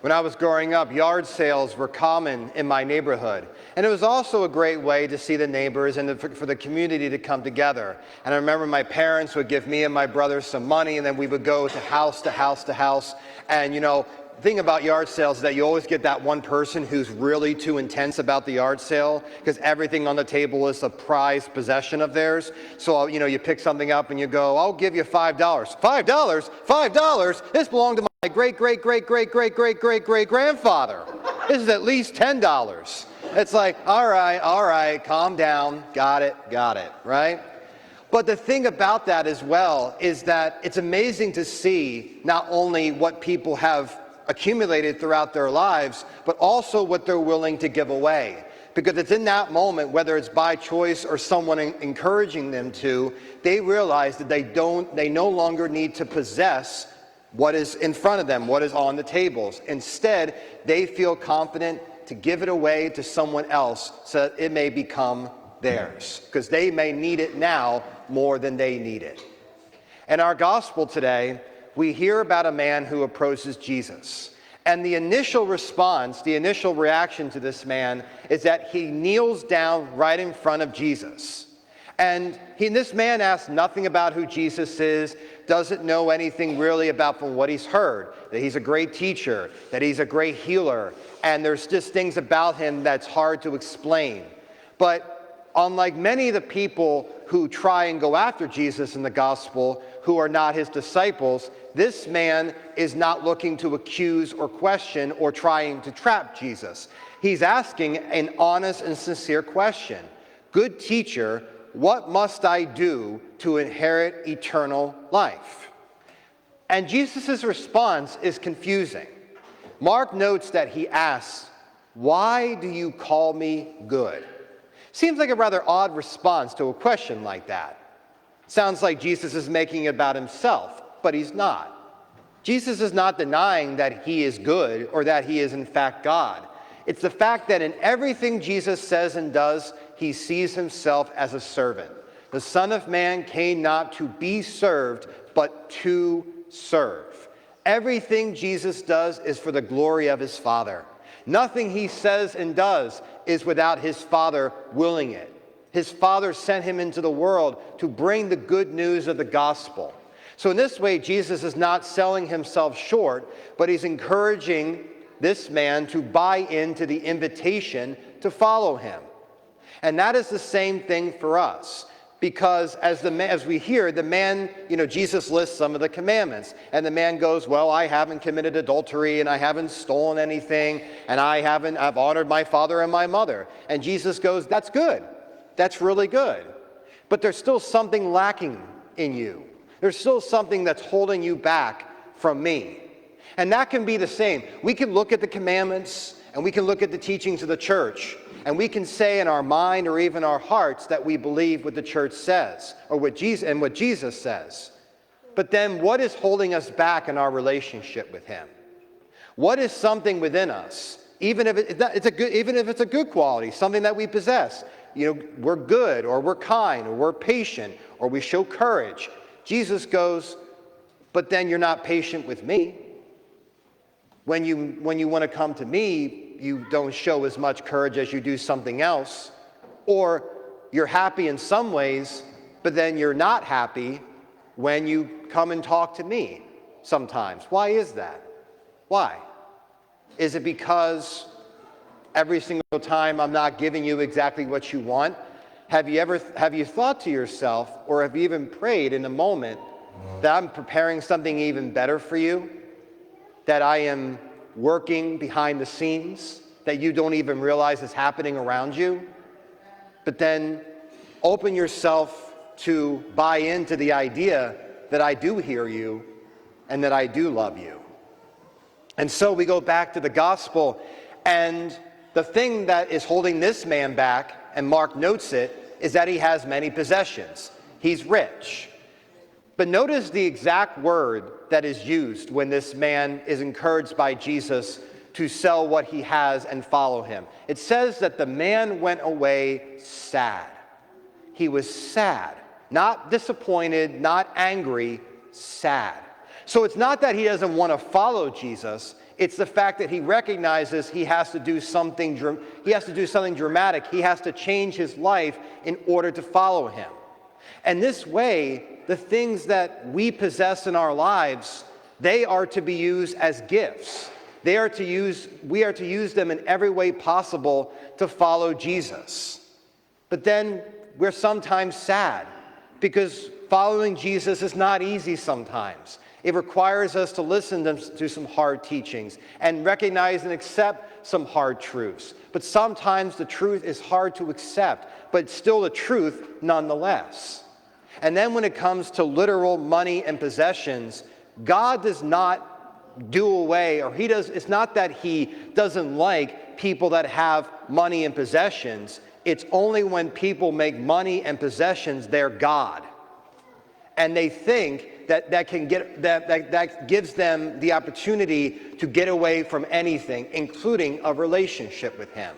When I was growing up, yard sales were common in my neighborhood. And it was also a great way to see the neighbors and for the community to come together. And I remember my parents would give me and my brothers some money, and then we would go to house to house to house. And the thing about yard sales is that you always get that one person who's really too intense about the yard sale because everything on the table is a prized possession of theirs. So, you pick something up and you go, I'll give you $5. $5? $5? This belonged to my great-great-great-great-great-great-great-great-grandfather. This is at least $10. It's like, all right, calm down. Got it, right? But the thing about that as well is that it's amazing to see not only what people have accumulated throughout their lives, but also what they're willing to give away. Because it's in that moment, whether it's by choice or someone encouraging them to, they realize that they no longer need to possess what is in front of them, what is on the tables. Instead, they feel confident to give it away to someone else so that it may become theirs, because they may need it now more than they need it. In our gospel today, we hear about a man who approaches Jesus. And the initial response, the initial reaction to this man is that he kneels down right in front of Jesus. And this man asks nothing about who Jesus is, doesn't know anything really about from what he's heard, that he's a great teacher, that he's a great healer, and there's just things about him that's hard to explain. But unlike many of the people who try and go after Jesus in the gospel, who are not his disciples, this man is not looking to accuse or question or trying to trap Jesus. He's asking an honest and sincere question. Good teacher, what must I do to inherit eternal life? And Jesus' response is confusing. Mark notes that he asks, why do you call me good? Seems like a rather odd response to a question like that. Sounds like Jesus is making it about himself, but he's not. Jesus is not denying that he is good or that he is in fact God. It's the fact that in everything Jesus says and does, he sees himself as a servant. The Son of Man came not to be served, but to serve. Everything Jesus does is for the glory of his Father. Nothing he says and does is without his Father willing it. His Father sent him into the world to bring the good news of the gospel. So in this way, Jesus is not selling himself short, but he's encouraging this man to buy into the invitation to follow him. And that is the same thing for us. Because as we hear, the man, Jesus lists some of the commandments. And the man goes, well, I haven't committed adultery, and I haven't stolen anything, and I've honored my father and my mother. And Jesus goes, that's good. That's really good. But there's still something lacking in you. There's still something that's holding you back from me. And that can be the same. We can look at the commandments, and we can look at the teachings of the church, and we can say in our mind or even our hearts that we believe what the church says or what Jesus says. But then what is holding us back in our relationship with him? What is something within us, even if it's a good quality, something that we possess? We're good, or we're kind, or we're patient, or we show courage. Jesus goes, but then you're not patient with me. When you want to come to me, you don't show as much courage as you do something else. Or you're happy in some ways, but then you're not happy when you come and talk to me sometimes. Why is that? Why? Is it because every single time I'm not giving you exactly what you want? Have you thought to yourself, or have you even prayed in a moment that I'm preparing something even better for you? That I am working behind the scenes that you don't even realize is happening around you? But then open yourself to buy into the idea that I do hear you and that I do love you. And so we go back to the gospel, and the thing that is holding this man back, and Mark notes it, is that he has many possessions. He's rich. But notice the exact word that is used when this man is encouraged by Jesus to sell what he has and follow him. It says that the man went away sad. He was sad, not disappointed, not angry, sad. So it's not that he doesn't want to follow Jesus. It's the fact that he recognizes he has to do something dramatic. He has to change his life in order to follow him. And this way, the things that we possess in our lives, they are to be used as gifts. We are to use them in every way possible to follow Jesus. But then we're sometimes sad because following Jesus is not easy sometimes. It requires us to listen to some hard teachings and recognize and accept some hard truths. But sometimes the truth is hard to accept, but still the truth nonetheless. And then when it comes to literal money and possessions, God does not do away, or it's not that he doesn't like people that have money and possessions. It's only when people make money and possessions their God. And they think that gives them the opportunity to get away from anything, including a relationship with him.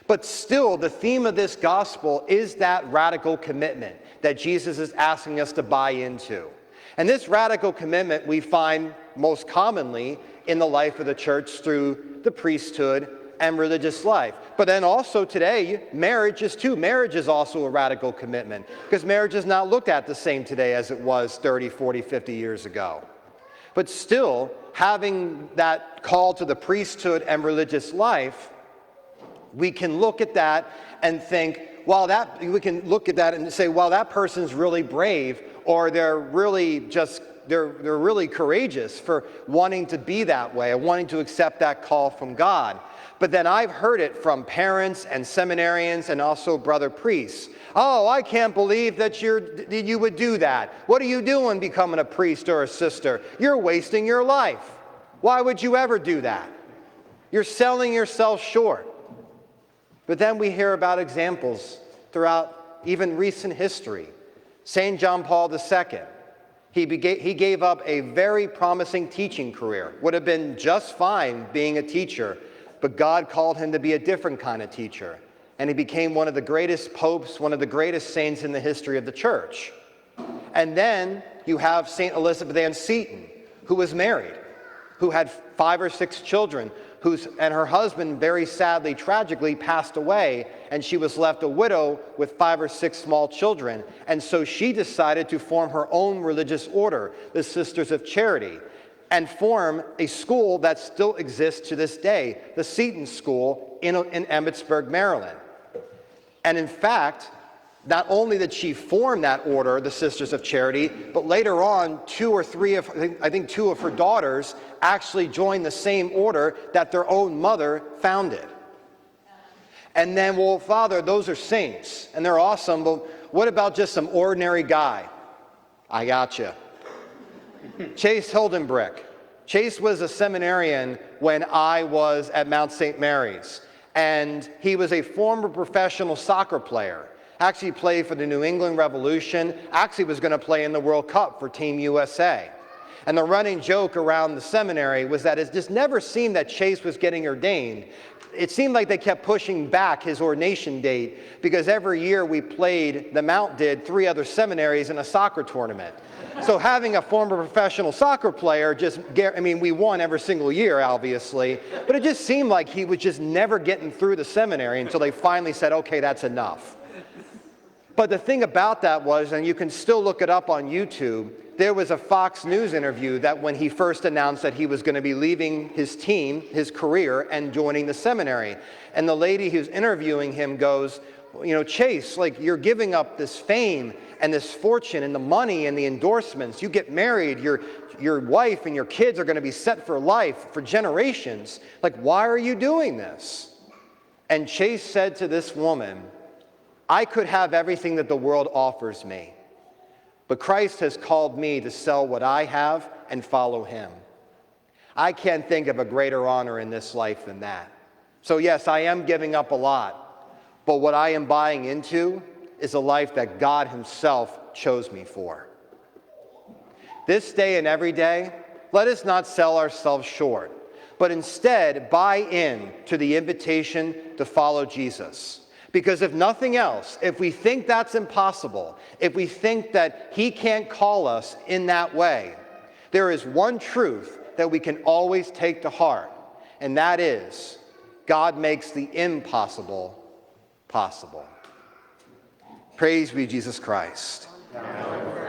But still, the theme of this gospel is that radical commitment that Jesus is asking us to buy into. And this radical commitment we find most commonly in the life of the church through the priesthood and religious life. But then also today, marriage is also a radical commitment, because marriage is not looked at the same today as it was 30, 40, 50 years ago. But still, having that call to the priesthood and religious life, we can look at that and think, we can look at that and say, well, that person's really brave, or they're really courageous for wanting to be that way, or wanting to accept that call from God. But then I've heard it from parents and seminarians and also brother priests. Oh, I can't believe that you would do that. What are you doing becoming a priest or a sister? You're wasting your life. Why would you ever do that? You're selling yourself short. But then we hear about examples throughout even recent history. St. John Paul II, he gave up a very promising teaching career. Would have been just fine being a teacher, but God called him to be a different kind of teacher. And he became one of the greatest popes, one of the greatest saints in the history of the church. And then you have St. Elizabeth Ann Seton, who was married, who had 5 or 6 children, and her husband very sadly, tragically passed away, and she was left a widow with 5 or 6 small children. And so she decided to form her own religious order, the Sisters of Charity, and form a school that still exists to this day, the Seton School in Emmitsburg, Maryland. And in fact, not only did she form that order, the Sisters of Charity, but later on, 2 of her daughters actually joined the same order that their own mother founded. And then, well, Father, those are saints, and they're awesome, but what about just some ordinary guy? I gotcha. Chase Hildenbrick. Chase was a seminarian when I was at Mount St. Mary's, and he was a former professional soccer player. Actually played for the New England Revolution, actually was going to play in the World Cup for Team USA. And the running joke around the seminary was that it just never seemed that Chase was getting ordained. It seemed like they kept pushing back his ordination date, because every year the Mount did 3 other seminaries in a soccer tournament. So having a former professional soccer player we won every single year, obviously, but it just seemed like he was just never getting through the seminary until they finally said, okay, that's enough. But the thing about that was, and you can still look it up on YouTube, there was a Fox News interview that when he first announced that he was going to be leaving his team, his career, and joining the seminary. And the lady who's interviewing him goes, Chase, you're giving up this fame and this fortune and the money and the endorsements. You get married, your wife and your kids are going to be set for life, for generations. Why are you doing this? And Chase said to this woman, I could have everything that the world offers me, but Christ has called me to sell what I have and follow him. I can't think of a greater honor in this life than that. So yes, I am giving up a lot, but what I am buying into is a life that God himself chose me for. This day and every day, let us not sell ourselves short, but instead buy in to the invitation to follow Jesus. Because if nothing else, if we think that's impossible, if we think that he can't call us in that way, there is one truth that we can always take to heart, and that is, God makes the impossible possible. Praise be Jesus Christ. Amen.